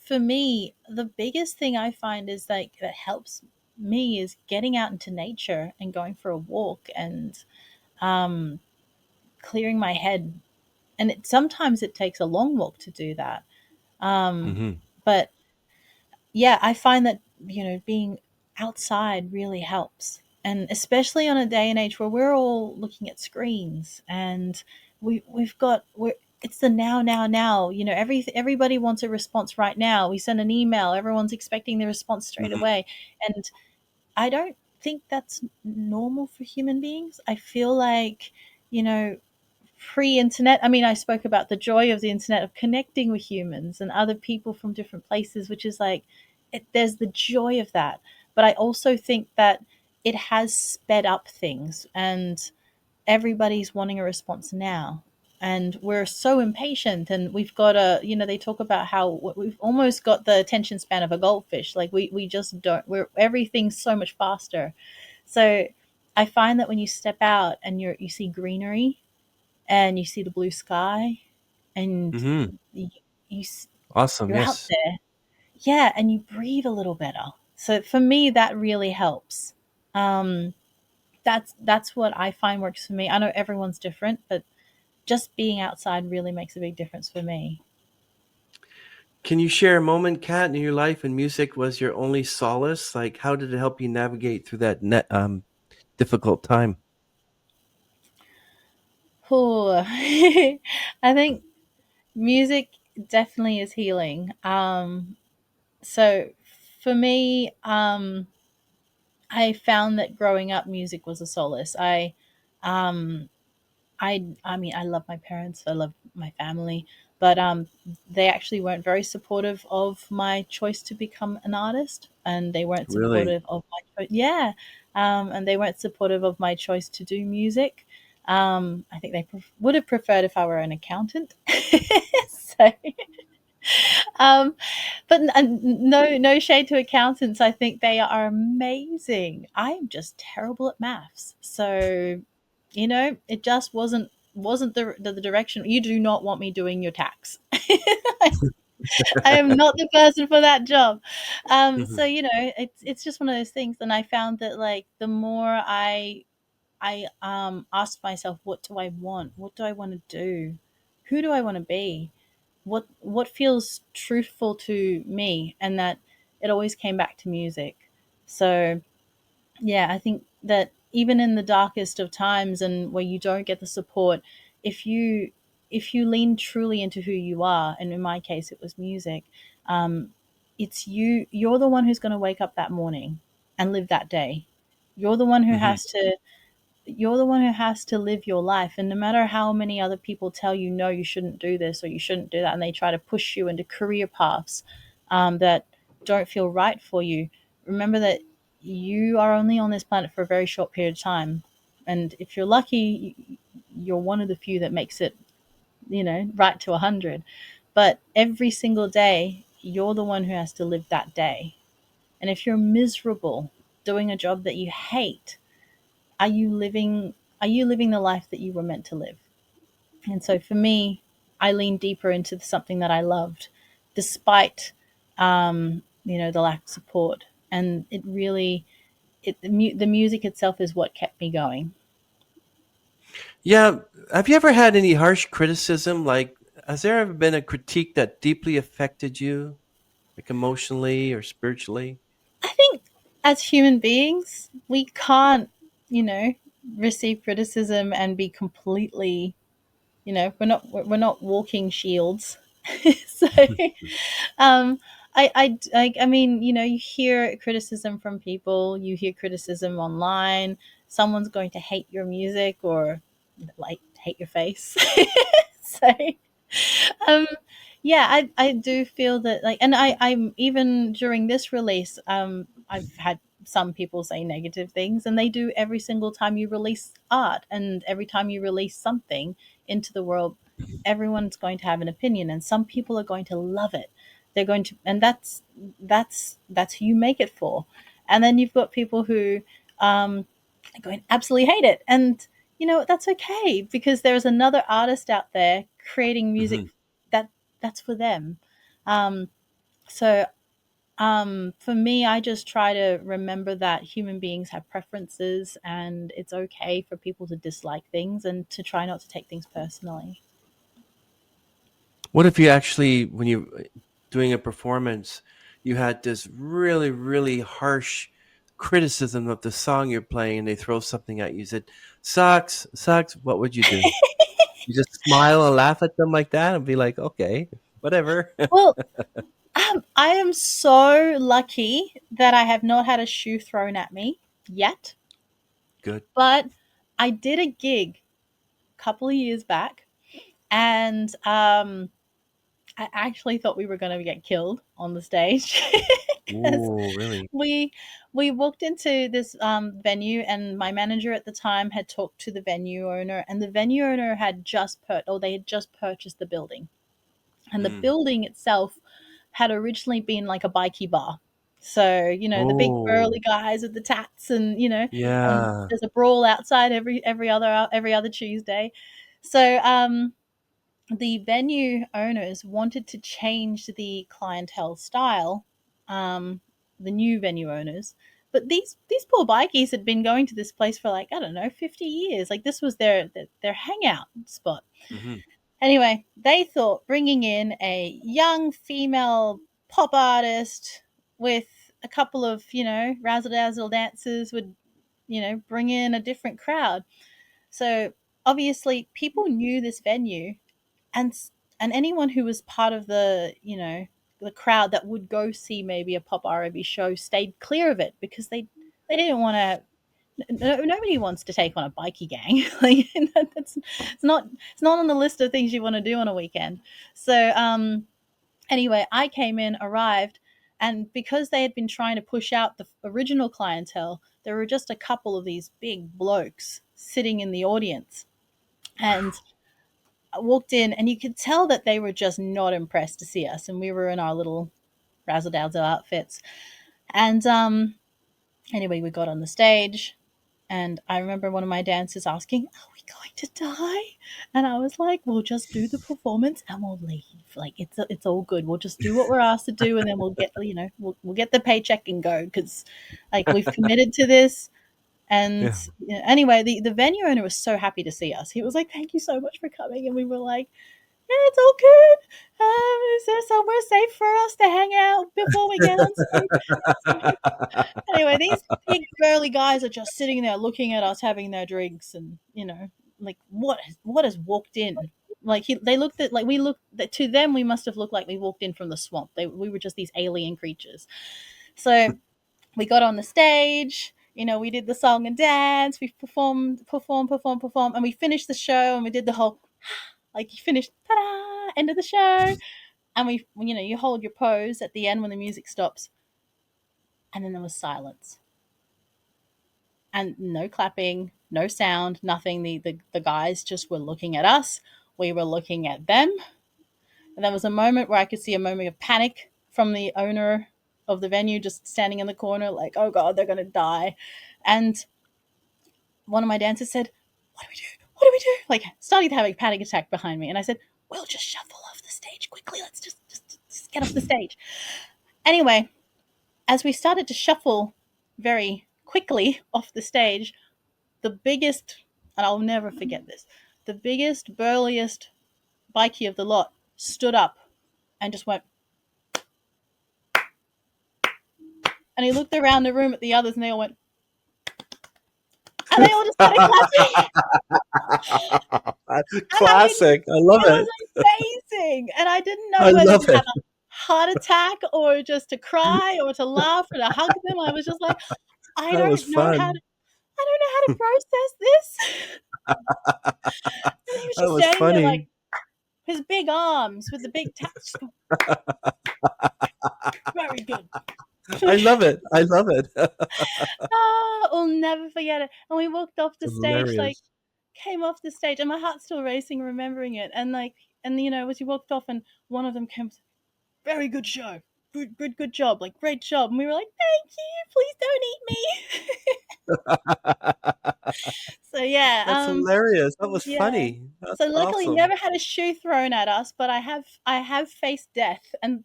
for me, the biggest thing I find is like that helps me is getting out into nature and going for a walk and um, clearing my head. And sometimes it takes a long walk to do that. Um, hmm but yeah, I find that, being outside really helps. And especially on a day and age where we're all looking at screens and we're it's the now, now, now. Everybody wants a response right now. We send an email, everyone's expecting the response straight hmm away. And I don't think that's normal for human beings. I feel like, you know, pre-internet, I mean, I spoke about the joy of the internet of connecting with humans and other people from different places, which is like there's the joy of that. But I also think that it has sped up things, and everybody's wanting a response now, and we're so impatient, and we've got they talk about how we've almost got the attention span of a goldfish. Like we just don't, we're everything's so much faster. So I find that when you step out and you see greenery and you see the blue sky and hmm you, you Awesome. you're out Yes. there, yeah, and you breathe a little better. So for me, that really helps. Um, that's what I find works for me. I know everyone's different, but just being outside really makes a big difference for me. Can you share a moment, Kat, in your life and music was your only solace? Like, how did it help you navigate through that difficult time? Ooh. I think music definitely is healing. So for me, I found that growing up, music was a solace. Um, I mean, I love my parents, I love my family, but they actually weren't very supportive of my choice to become an artist, and they weren't Really? supportive of my yeah, and they weren't supportive of my choice to do music. I think they would have preferred if I were an accountant. So, um, but no shade to accountants. I think they are amazing. I am just terrible at maths, so it just wasn't the direction. You do not want me doing your tax. I am not the person for that job. hmm So it's just one of those things. And I found that like the more I asked myself, what do I want? What do I want to do? Who do I want to be? What feels truthful to me? And that it always came back to music. So yeah, I think that even in the darkest of times and where you don't get the support, if you lean truly into who you are, and in my case it was music, um, you're the one who's going to wake up that morning and live that day. You're the one who hmm has to you're the one who has to live your life. And no matter how many other people tell you, no, you shouldn't do this or you shouldn't do that, and they try to push you into career paths that don't feel right for you, remember that you are only on this planet for a very short period of time. And if you're lucky, you're one of the few that makes it, right to 100. But every single day, you're the one who has to live that day. And if you're miserable doing a job that you hate, are you living the life that you were meant to live? And so for me, I leaned deeper into something that I loved, despite the lack of support. And it really, the music itself is what kept me going. Yeah. Have you ever had any harsh criticism? Like, has there ever been a critique that deeply affected you, like emotionally or spiritually? I think as human beings, we can't, you know, receive criticism and be completely, we're not walking shields. So um I mean, you hear criticism from people, you hear criticism online. Someone's going to hate your music or like hate your face. So um yeah, I do feel that, like, and I'm even during this release, I've had some people say negative things, and they do every single time you release art, and every time you release something into the world, everyone's going to have an opinion, and some people are going to love it. They're going to, and that's who you make it for. And then you've got people who are going to absolutely hate it, and that's okay, because there's another artist out there creating music Hmm. that that's for them. Um, so for me, I just try to remember that human beings have preferences, and it's okay for people to dislike things, and to try not to take things personally. What if you actually, when you doing a performance, you had this really, really harsh criticism of the song you're playing, and they throw something at you? You said, "Sucks, sucks." What would you do? You just smile and laugh at them like that, and be like, "Okay, whatever." Well, I am so lucky that I have not had a shoe thrown at me yet, Good. but I did a gig a couple of years back, and I actually thought we were going to get killed on the stage because Ooh, really? we we walked into this venue, and my manager at the time had talked to the venue owner, and the venue owner had they had just purchased the building, and the Mm. building itself had originally been like a bikie bar. So the big Oh, burly guys with the tats, and and yeah. there's a brawl outside every other Tuesday. So the venue owners wanted to change the clientele style, um, the new venue owners. But these poor bikies had been going to this place for, like, I don't know, 50 years. Like, this was their hangout spot. Hmm. Anyway, they thought bringing in a young female pop artist with a couple of razzle dazzle dancers would bring in a different crowd. So obviously people knew this venue, and and anyone who was part of the crowd that would go see maybe a pop R&B show stayed clear of it, because they didn't want to. Nobody wants to take on a bikie gang. Like, that's it's not on the list of things you want to do on a weekend. So anyway, I came in, arrived, and because they had been trying to push out the original clientele, there were just a couple of these big blokes sitting in the audience. And I walked in, and you could tell that they were just not impressed to see us, and we were in our little razzle dazzle outfits. And anyway, we got on the stage, and I remember one of my dancers asking, "Are we going to die?" And I was like, "We'll just do the performance and we'll leave. Like, it's all good. We'll just do what we're asked to do, and then we'll get the paycheck and go, because like, we've committed to this." And Yeah. anyway, the venue owner was so happy to see us. He was like, "Thank you so much for coming," and we were like, "Yeah, it's all good. Is there somewhere safe for us to hang out before we get on stage?" So anyway, these big burly guys are just sitting there looking at us having their drinks, and like, what has walked in? Like, they looked at, like, we looked to them, we must have looked like we walked in from the swamp. We were just these alien creatures. So we got on the stage. We did the song and dance. We performed, and we finished the show, and we did the whole, like, you finished, ta-da, end of the show, and you hold your pose at the end when the music stops, and then there was silence, and no clapping, no sound, nothing. The guys just were looking at us. We were looking at them. And there was a moment where I could see a moment of panic from the owner of the venue, just standing in the corner, like, "Oh God, they're going to die." And one of my dancers said, "What do we do? What do we do?" Like, starting to have a panic attack behind me. And I said, "We'll just shuffle off the stage quickly. Let's just get off the stage." Anyway, as we started to shuffle very quickly off the stage, the biggest, and I'll never forget this, the biggest, burliest bikie of the lot stood up and just went, and he looked around the room at the others, and they all went, and they all just started clapping. And I mean, Classic. I love it was it. amazing. And I didn't know I whether love to have it. a heart attack, or just to cry, or to laugh, or to hug them. I was just like, I That was don't know how fun. to, I don't know how to process this. And he was That just was standing there like funny. his big arms with the big tats. Very good. I love it. I love it. Ah, I'll never forget it. And we walked off the stage, like, Hilarious. came off the stage, and my heart's still racing remembering it. And like, and as we walked off, and one of them came, very good show, good job, like great job. And we were like, thank you, please don't eat me. So yeah, That's hilarious. That was yeah. funny. That's So luckily, awesome. never had a shoe thrown at us, but I have faced death and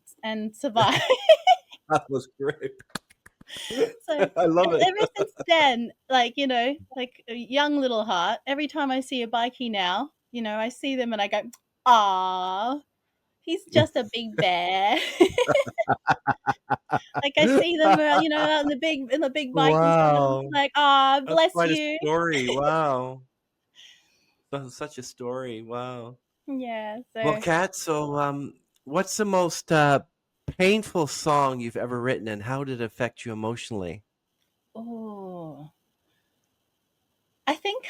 survived. That was great. So I love it. ever since then, like like a young little heart. Every time I see a bikie now, I see them and I go, "Ah, he's just a big bear." Like I see them, out in the big biking club, and Wow. it's like, "Ah, That's bless quite a you." story. Wow. That's such a story. Wow. Yeah. Well, So, Kat, so what's the most painful song you've ever written and how did it affect you emotionally? oh, I think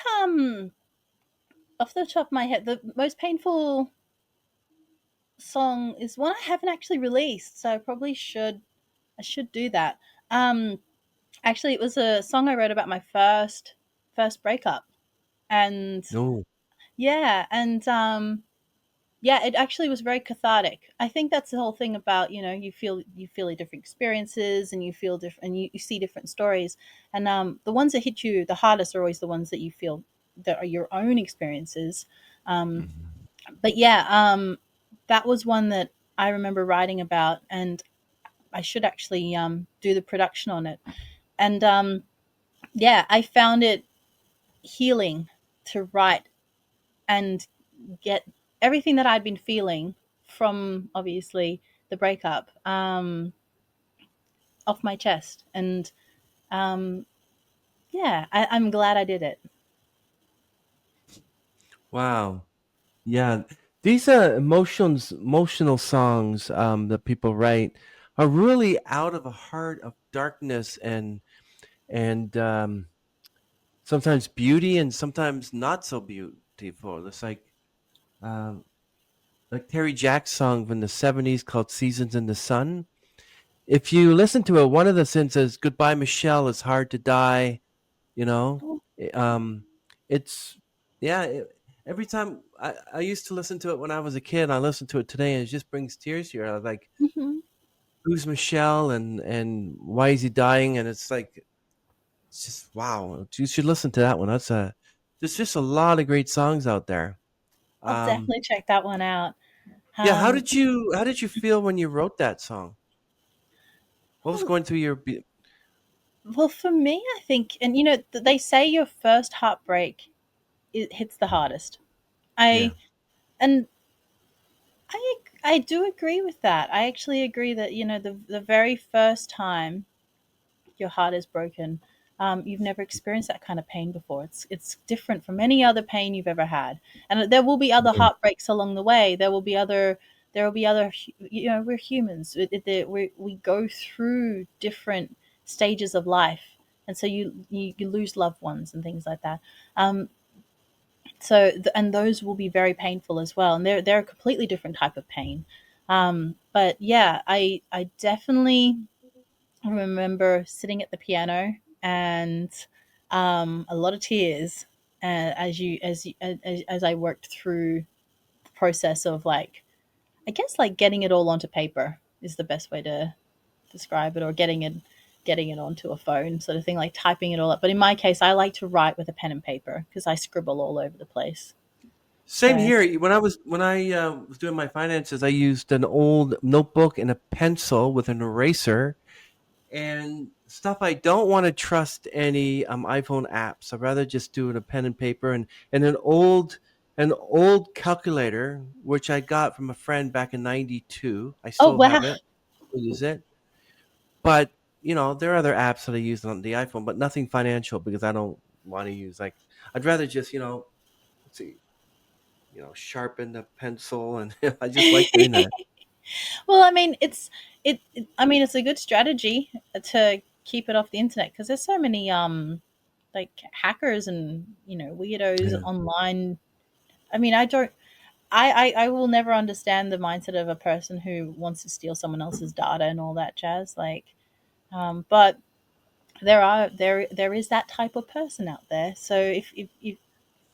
off the top of my head, the most painful song is one I haven't actually released, so I should do that. Um, Actually, it was a song I wrote about my first breakup, and No. yeah, and yeah, it actually was very cathartic. I think that's the whole thing about you feel different experiences, and you feel different, and you see different stories, and the ones that hit you the hardest are always the ones that you feel that are your own experiences. Um, Mhm. but yeah, that was one that I remember writing about, and I should actually do the production on it, and yeah, I found it healing to write and get everything that I'd been feeling from obviously the breakup off my chest. And um, yeah, I'm glad I did it. Wow. Yeah. These emotional songs that people write are really out of a heart of darkness and sometimes beauty and sometimes not so beautiful. It's um, like Terry Jack's song from the '70s called "Seasons in the Sun." If you listen to it, one of the sins says, "Goodbye, Michelle. It's hard to die." You know, Oh, I- um, it's yeah. Every time I used to listen to it when I was a kid, and I listen to it today, and it just brings tears here. I was like, mhm. "Who's Michelle?" and why is he dying? And it's just wow. You should listen to that one. There's just a lot of great songs out there. I'll Um, definitely check that one out. yeah, Um, how did you feel when you wrote that song? What was well, going through your well, for me, I think, and they say your first heartbreak it hits the hardest. yeah. I and I do agree with that. I actually agree that the very first time your heart is broken, you've never experienced that kind of pain before. It's different from any other pain you've ever had, and there will be other Yeah. heartbreaks along the way. There will be other. We're humans. We go through different stages of life, and so you lose loved ones and things like that. Um, and those will be very painful as well, and they're a completely different type of pain. But yeah, I definitely remember sitting at the piano and a lot of tears as I worked through the process of, like, I guess, like getting it all onto paper is the best way to describe it, or getting it onto a phone, sort of thing, like typing it all up. But in my case, I like to write with a pen and paper because I scribble all over the place. Same So here. When I was doing my finances, I used an old notebook and a pencil with an eraser and stuff. I don't want to trust any iPhone apps. I'd rather just do it in a pen and paper and an old calculator which I got from a friend back in '92. I oh still wow. have it. Still use it. But there are other apps that I use on the iPhone, but nothing financial because I don't want to use like I'd rather just let's see sharpen the pencil, and I just like doing that. Well, I mean, I mean, it's a good strategy to keep it off the internet because there's so many. like hackers and weirdos Yeah. online. I mean, I will never understand the mindset of a person who wants to steal someone else's data and all that jazz. Like, but there is that type of person out there. So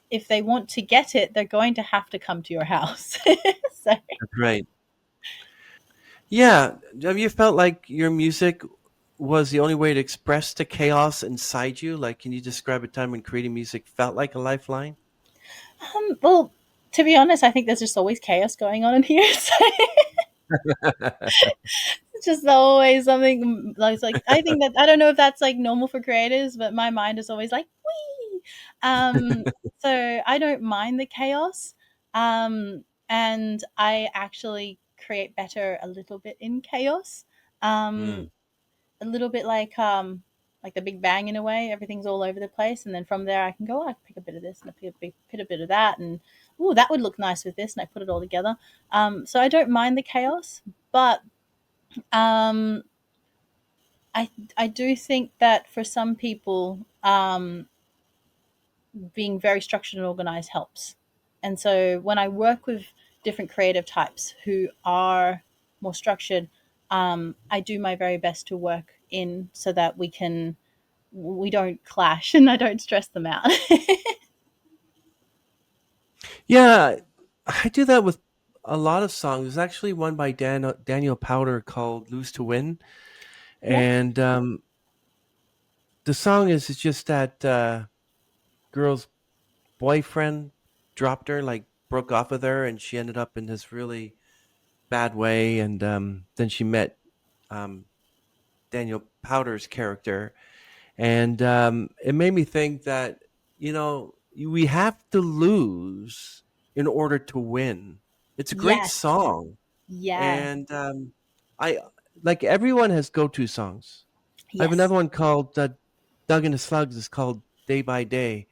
if they want to get it, they're going to have to come to your house. So That's right. Yeah. Have you felt like your music was the only way to express the chaos inside you? Like, can you describe a time when creating music felt like a lifeline? well, to be honest, I think there's just always chaos going on in here. So it's just always something like I think that I don't know if that's like normal for creators, but my mind is always like wee. So I don't mind the chaos. And I actually create better a little bit in chaos. Hmm. Um, a little bit like the Big Bang in a way. Everything's all over the place, and then from there I can go. I can pick a bit of this and pick a bit of that, and oh, that would look nice with this, and I put it all together. So I don't mind the chaos, but um, I I do think that for some people, being very structured and organized helps. And so when I work with different creative types who are more structured, I do my very best to work in so that we don't clash and I don't stress them out. Yeah, I do that with a lot of songs. There's actually one by Daniel Powder called "Lose to Win," Yeah. and the song is just that girl's boyfriend dropped her, like broke off with her, and she ended up in this really bad way. And then she met um, Daniel Powder's character, and it made me think that we have to lose in order to win. It's a great Yes. song, Yeah. and I like everyone has go-to songs. I have Yes. another one called Doug and the Slugs. It's called Day by Day,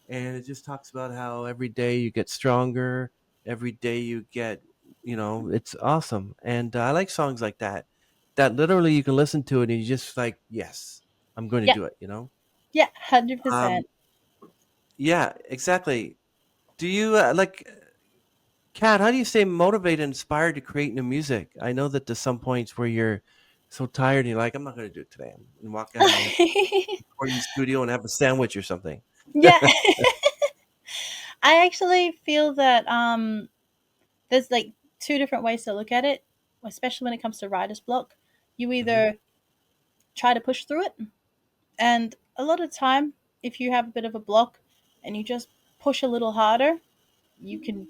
and it just talks about how every day you get stronger, every day you get, it's awesome. And I like songs like that, that literally you can listen to it and you just like, yes, I'm going to Yeah. do it. Yeah. Um, 100%. yeah, exactly. Do you Kat? How do you stay motivated, and inspired to create new music? I know that there's some points where you're so tired and you're like, I'm not going to do it today, and walk out of the recording studio and have a sandwich or something. Yeah. I actually feel that there's like two different ways to look at it, especially when it comes to writer's block. You Hmm. either try to push through it, and a lot of time, if you have a bit of a block and you just push a little harder, you can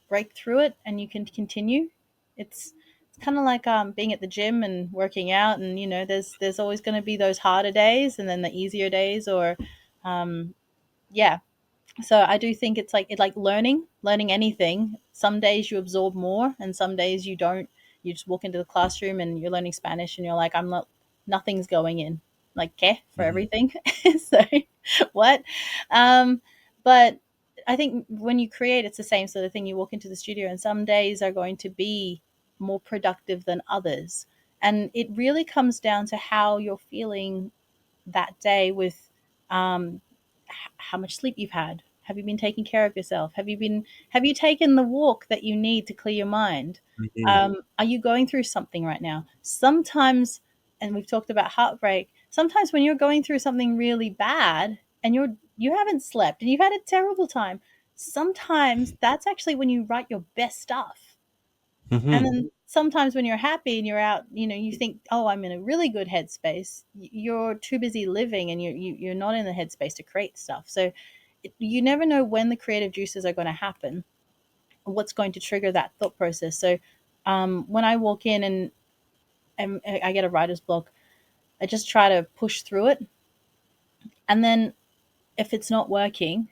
break through it and you can continue. It's kind of like being at the gym and working out, and there's always going to be those harder days and then the easier days, or yeah. So I do think it's like learning anything. Some days you absorb more and some days you don't. You just walk into the classroom and you're learning Spanish and you're like, I'm not, nothing's going in, like for Hmm. everything. So what? But I think when you create, it's the same sort of thing. You walk into the studio and some days are going to be more productive than others, and it really comes down to how you're feeling that day with um, how much sleep you've had. Have you been taking care of yourself? Have you taken the walk that you need to clear your mind? Hmm. Are you going through something right now? Sometimes, and we've talked about heartbreak. Sometimes when you're going through something really bad and you haven't slept and you've had a terrible time, sometimes that's actually when you write your best stuff. And Hmm. then sometimes when you're happy and you're out, you think, "Oh, I'm in a really good headspace." You're too busy living, and you're not in the headspace to create stuff. So you never know when the creative juices are going to happen, or what's going to trigger that thought process. So when I walk in and I get a writer's block, I just try to push through it, and then if it's not working,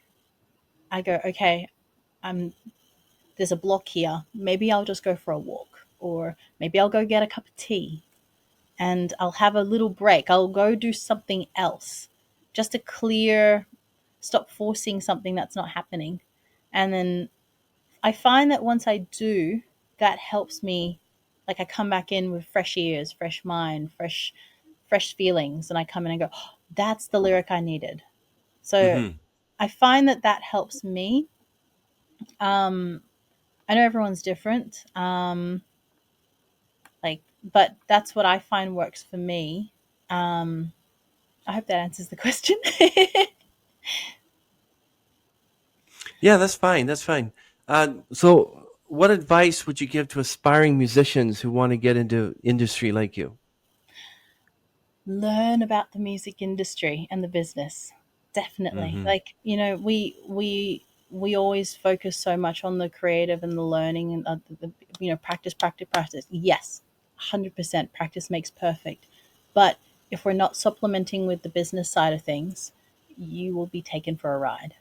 I go, "Okay, I'm there's a block here. Maybe I'll just go for a walk, or maybe I'll go get a cup of tea." And I'll have a little break. I'll go do something else just to stop forcing something that's not happening. And then I find that once I do, that helps me. Like I come back in with fresh ears, fresh mind, fresh feelings, and I come in and go, oh, "That's the lyric I needed. So Mm-hmm. I find that that helps me. Um, I know everyone's different. Like, but that's what I find works for me. Um, I hope that answers the question. Yeah, that's fine. That's fine. So, what advice would you give to aspiring musicians who want to get into industry like you? Learn about the music industry and the business. Definitely. Mm-hmm. Like, we always focus so much on the creative and the learning and practice, practice, practice. Yes, 100% practice makes perfect. But if we're not supplementing with the business side of things, you will be taken for a ride.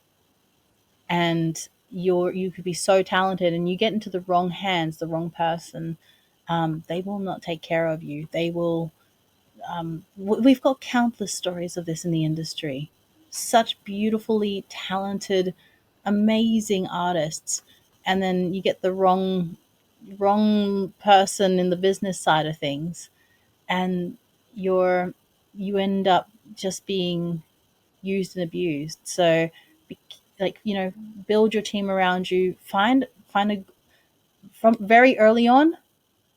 And you could be so talented and you get into the wrong hands, the wrong person, they will not take care of you. They will we've got countless stories of this in the industry. Such beautifully talented, amazing artists, and then you get the wrong person in the business side of things, and you're you end up just being used and abused. So, like build your team around you. Find a from very early on.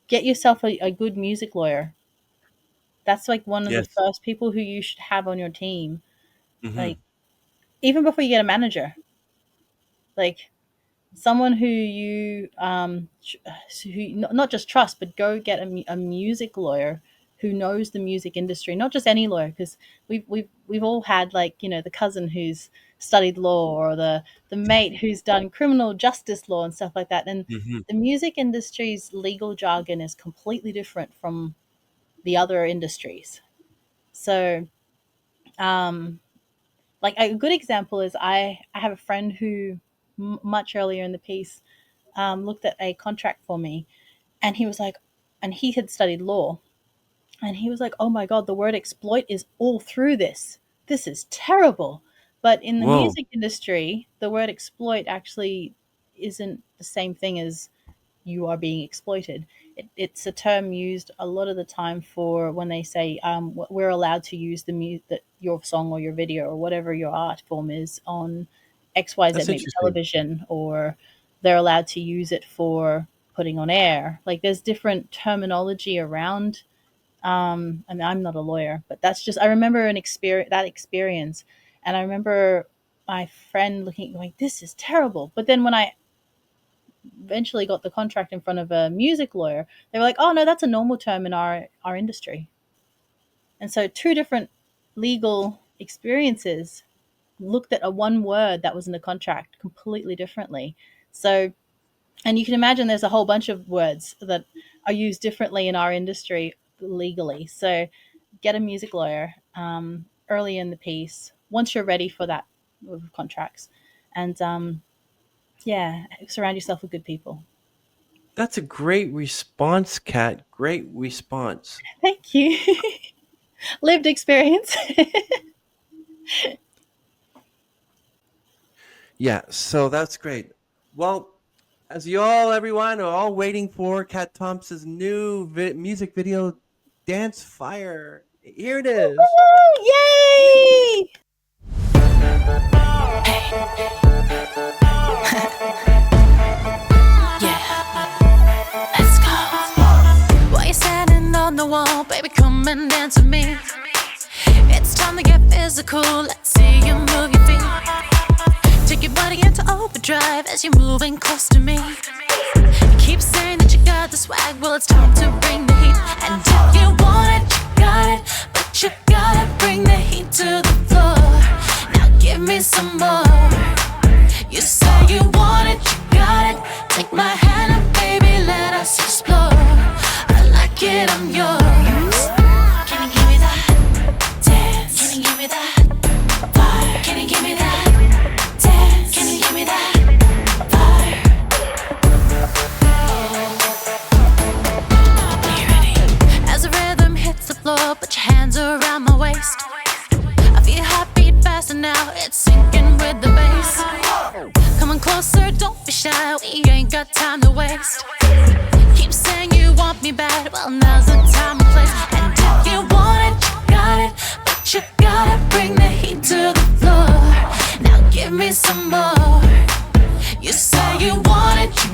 Get yourself a good music lawyer. That's like one of the Yes. first people who you should have on your team. Mm-hmm. Like even before you get a manager, like someone who you who not just trust, but go get a music lawyer who knows the music industry, not just any lawyer, because we've all had like the cousin who's studied law or the mate who's done criminal justice law and stuff like that. And Mm-hmm. the music industry's legal jargon is completely different from the other industries. So um like a good example is I have a friend who much earlier in the piece looked at a contract for me, and he was like, and he had studied law, and he was like, oh my god, the word exploit is all through this. This is terrible. But in the Whoa. music industry, the word exploit actually isn't the same thing as you are being exploited. It's a term used a lot of the time for when they say we're allowed to use your song or your video or whatever your art form is on XYZ, That's maybe interesting. television, or they're allowed to use it for putting on air. Like there's different terminology around. I mean, I'm not a lawyer, but that's just I remember that experience, and I remember my friend looking going, "This is terrible." But then when I eventually got the contract in front of a music lawyer, they were like, "Oh no, that's a normal term in our industry." And so two different legal experiences looked at a one word that was in the contract completely differently. So, and you can imagine there's a whole bunch of words that are used differently in our industry legally. So, get a music lawyer early in the piece once you're ready for that with contracts, and yeah, surround yourself with good people. That's a great response, Kat. Great response. Thank you. Lived experience. Yeah, so that's great. Well, as you all, everyone, are all waiting for Kat Thompson's new music video, Dance Fire. Here it is. Yay! Let's go. While you're standing on the wall, baby, come and dance with me. It's time to get physical. Let's see you move your feet. Take your body into overdrive as you're moving close to me. You keep saying that you got the swag. Well, it's time to bring the heat. And if you want it, you got it. But you gotta bring the heat to the floor. Now give me some more. You say you want it, you got it. Take my hand and baby, let us explore. I like it, I'm yours. Can you give me that dance? Can you give me that fire? Can you give me that dance? Can you give me that fire? Are you ready? As the rhythm hits the floor, put your hands around my waist. I feel your heartbeat faster now, it's sinking with the bass. Come on closer, don't be shy, we ain't got time to waste. Keep saying you want me bad, well now's the time and place. And if you want it, you got it. But you gotta bring the heat to the floor. Now give me some more. You say you want it, you